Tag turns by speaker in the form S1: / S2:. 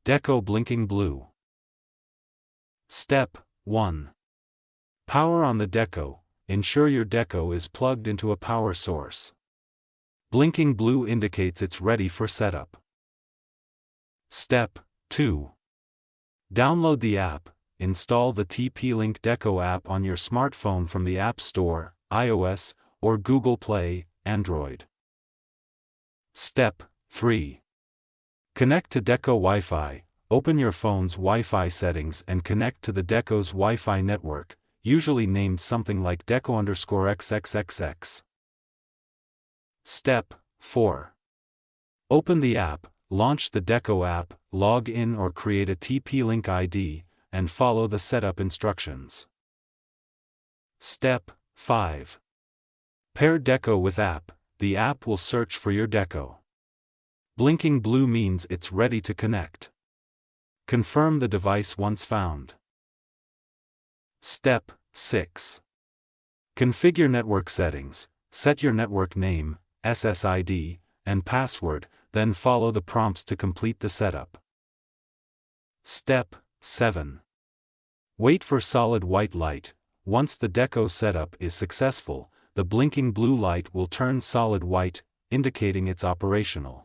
S1: DECO blinking blue. Step 1. Power on the DECO. Ensure your DECO is plugged into a power source. Blinking blue indicates it's ready for setup. Step 2. Download the app. Install the TP-Link DECO app on your smartphone from the App Store, iOS, or Google Play, Android. Step 3. Connect to DECO Wi-Fi. Open your phone's Wi-Fi settings and connect to the DECO's Wi-Fi network, usually named something like DECO_XXXX. Step 4. Open the app, launch the DECO app, log in or create a TP-Link ID, and follow the setup instructions. Step 5. Pair DECO with app. The app will search for your DECO. Blinking blue means it's ready to connect. Confirm the device once found. Step 6. Configure network settings. Set your network name, SSID, and password, then follow the prompts to complete the setup. Step 7. Wait for solid white light. Once the DECO setup is successful, the blinking blue light will turn solid white, indicating it's operational.